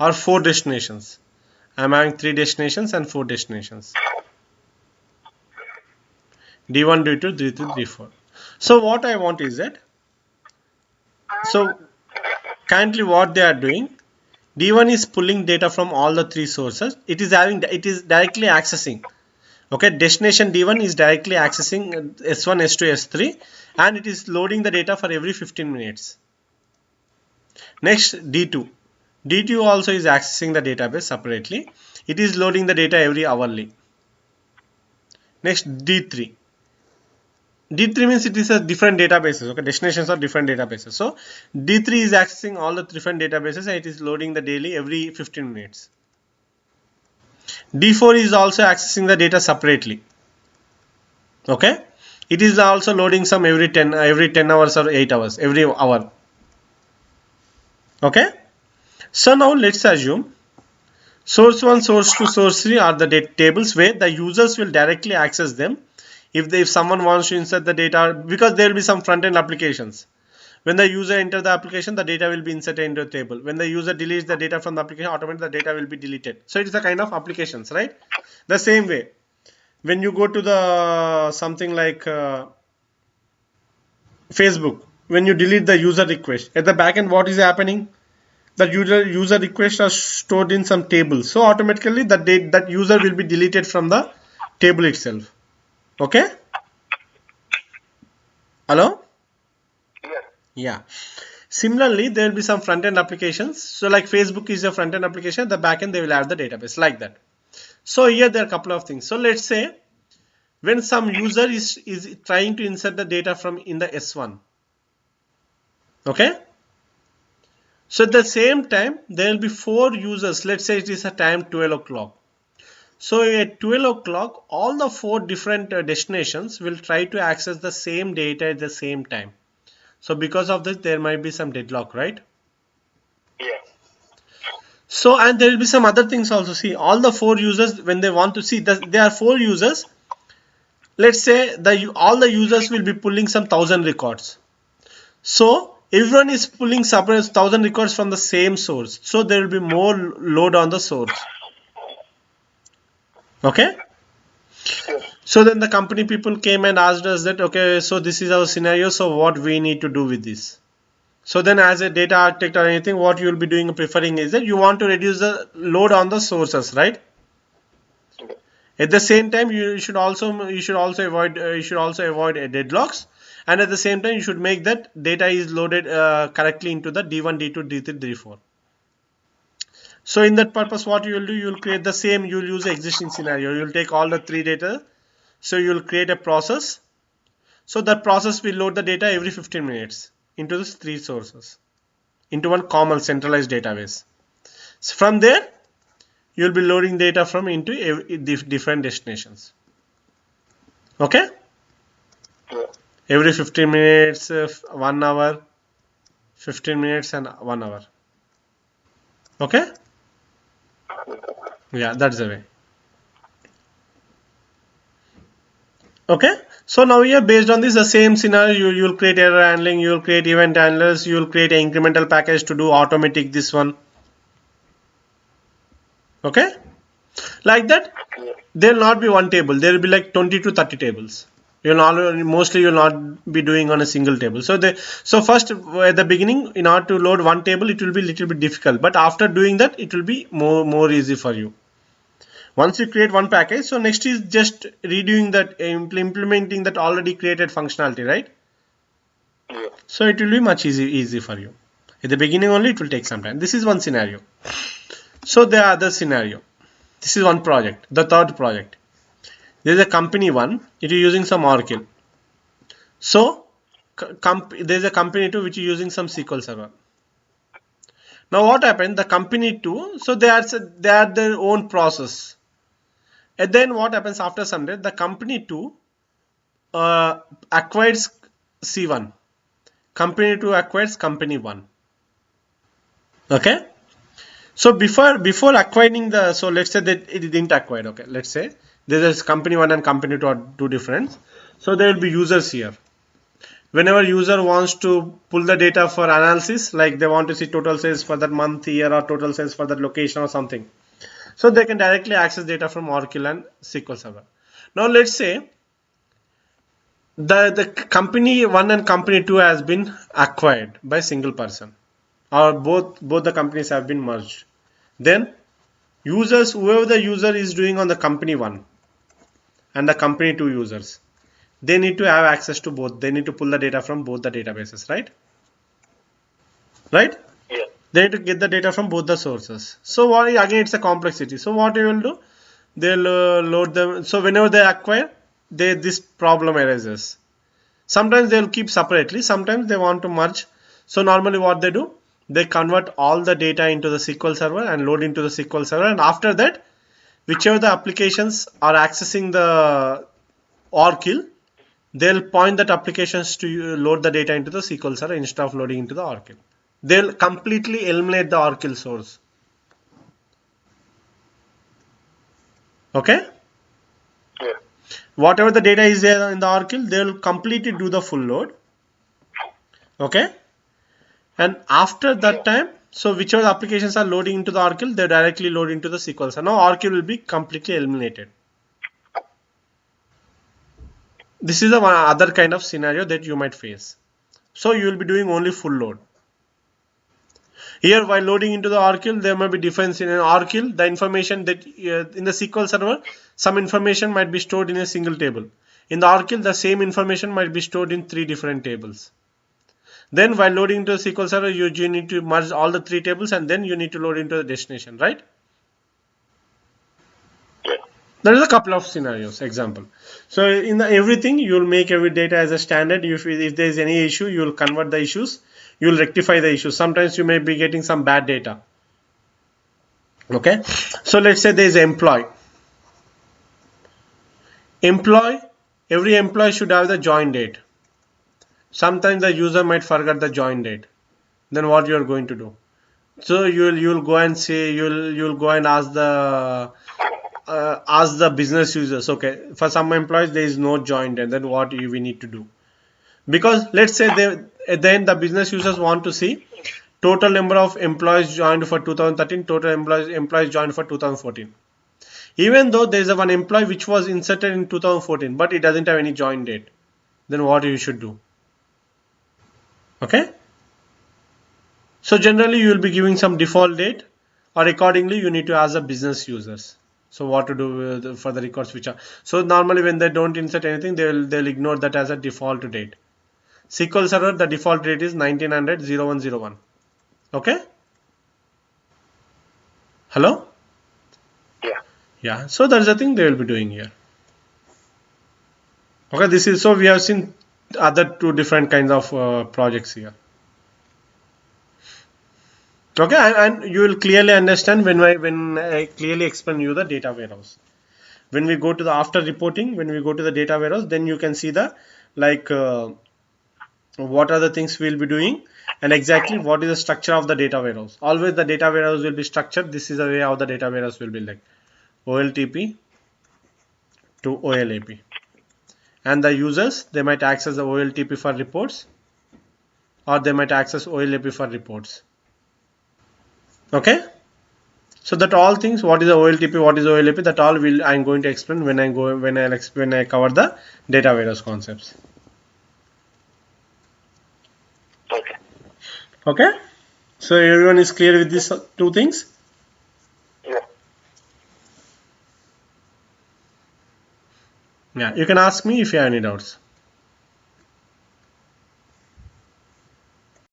or 4 destinations. I'm having 3 destinations and 4 destinations. D1, D2, D3, D4. So what I want is that, so currently what they are doing, D1 is pulling data from all the 3 sources. It is directly accessing. Okay, destination D1 is directly accessing S1, S2, S3, and it is loading the data for every 15 minutes. Next, D2. D2 also is accessing the database separately. It is loading the data every hourly. Next, D3. D3 means it is a different databases. Okay, destinations are different databases. So D3 is accessing all the different databases and it is loading the daily every 15 minutes. D4 is also accessing the data separately. Okay, it is also loading some every 10 hours or 8 hours every hour. Okay, so now let's assume source 1, source 2, source 3 are the tables where the users will directly access them if someone wants to insert the data, because there will be some front-end applications. When the user enters the application, the data will be inserted into a table. When the user deletes the data from the application, automatically the data will be deleted. So it is a kind of applications, right? The same way, when you go to the something like Facebook, when you delete the user request, at the backend what is happening? The user requests are stored in some table. So automatically that user will be deleted from the table itself. Okay? Hello? Yeah. Similarly, there will be some front-end applications. So like Facebook is a front-end application, the backend they will have the database like that. So here there are a couple of things. So let's say when some user is trying to insert the data from in the S1. Okay? So at the same time, there will be 4 users. Let's say it is a time 12 o'clock. So at 12 o'clock, all the 4 different destinations will try to access the same data at the same time. So because of this, there might be some deadlock, right? Yeah. So, and there will be some other things also. See, all the 4 users, when they want to see, there are 4 users. Let's say all the users will be pulling some 1000 records. So everyone is pulling separate 1000 records from the same source. So there will be more load on the source. Okay? So then the company people came and asked us that, okay, so this is our scenario, so what we need to do with this? So then as a data architect or anything, what you will be doing, preferring is that you want to reduce the load on the sources, right? At the same time, you should also avoid deadlocks, and at the same time you should make that data is loaded correctly into the D1, D2, D3, D4. So in that purpose, what you will do, you will create the same, you will use the existing scenario, you will take all the 3 data. So you will create a process. So that process will load the data every 15 minutes into these 3 sources, into one common centralized database. So from there, you will be loading data from into different destinations. Okay? Yeah. Every 15 minutes, 1 hour, 15 minutes and 1 hour. Okay? Yeah, that's the way. Okay, so now here based on this, the same scenario, you will create error handling, you will create event handlers, you will create an incremental package to do automatic this one. Okay, like that. There will not be one table, there will be like 20 to 30 tables. You will mostly you will not be doing on a single table. So first at the beginning, in order to load one table, it will be little bit difficult, but after doing that, it will be more easy for you. Once you create one package, so next is just redoing that, implementing that already created functionality, right? Yeah. So it will be much easy for you. At the beginning only, it will take some time. This is one scenario. So the other scenario, this is one project. The third project, there is a company 1. It is using some Oracle. So there is a company 2 which is using some SQL Server. Now what happened? The company 2, so they are their own process. And then what happens after some day? The company 2 acquires C1. Company 2 acquires company 1. Okay. So before acquiring so let's say that it didn't acquire. Okay. Let's say there is company 1 and company 2 are 2 different. So there will be users here. whenever user wants to pull the data for analysis, like they want to see total sales for that month, year, or total sales for that location or something, so they can directly access data from Oracle and SQL Server. Now let's say the company 1 and company 2 has been acquired by single person, or both the companies have been merged. Then users, whoever the user is doing on the company 1 and the company 2 users, they need to have access to both. They need to pull the data from both the databases, right? Yeah. They need to get the data from both the sources. So what, again, it's a complexity. So what you will do, they'll load them. So whenever they acquire, this problem arises. Sometimes they'll keep separately, sometimes they want to merge. So normally what they do, they convert all the data into the SQL Server and load into the SQL Server, and after that, whichever the applications are accessing the Oracle, they'll point that applications to load the data into the SQL Server instead of loading into the Oracle. They'll completely eliminate the Oracle source. Okay? Yeah. Whatever the data is there in the Oracle, they'll completely do the full load. Okay? And after that time, so whichever applications are loading into the Oracle, they directly load into the SQL Server. Now Oracle will be completely eliminated. This is the one other kind of scenario that you might face. So you will be doing only full load. Here, while loading into the Oracle, there may be difference in an Oracle. The information that in the SQL Server, some information might be stored in a single table. In the Oracle, the same information might be stored in 3 different tables. Then while loading into the SQL Server, you need to merge all the 3 tables, and then you need to load into the destination, right? Yeah. There is a couple of scenarios, example. So in everything, you will make every data as a standard. If there is any issue, you will convert the issues. You will rectify the issues. Sometimes you may be getting some bad data. Okay. So let's say there is an employee. Every employee should have the join date. Sometimes the user might forget the join date. Then what you are going to do? So you'll go and say you'll go and ask the business users. Okay, for some employees there is no join date. Then what we need to do? Because let's say then the business users want to see total number of employees joined for 2013, total employees joined for 2014. Even though there is one employee which was inserted in 2014, but it doesn't have any join date, then what you should do? Okay. So generally you will be giving some default date, or accordingly you need to ask the business users. So what to do for the records which are, so normally when they don't insert anything, they'll ignore that as a default date. SQL Server, the default date is 1900-0101. Okay. Hello. Yeah, so that's the thing they will be doing here. Okay, this is, so we have seen other 2 different kinds of projects here. Okay, and you will clearly understand when I clearly explain you the data warehouse. When we go to the after reporting, when we go to the data warehouse, then you can see the what are the things we'll be doing and exactly what is the structure of the data warehouse. Always the data warehouse will be structured. This is the way how the data warehouse will be like OLTP to OLAP. And the users, they might access the OLTP for reports, or they might access OLAP for reports. Okay. So that all things, what is the OLTP, what is OLAP, that all I'm going to explain when I cover the data warehouse concepts. Okay. So everyone is clear with these 2 things? Yeah, you can ask me if you have any doubts.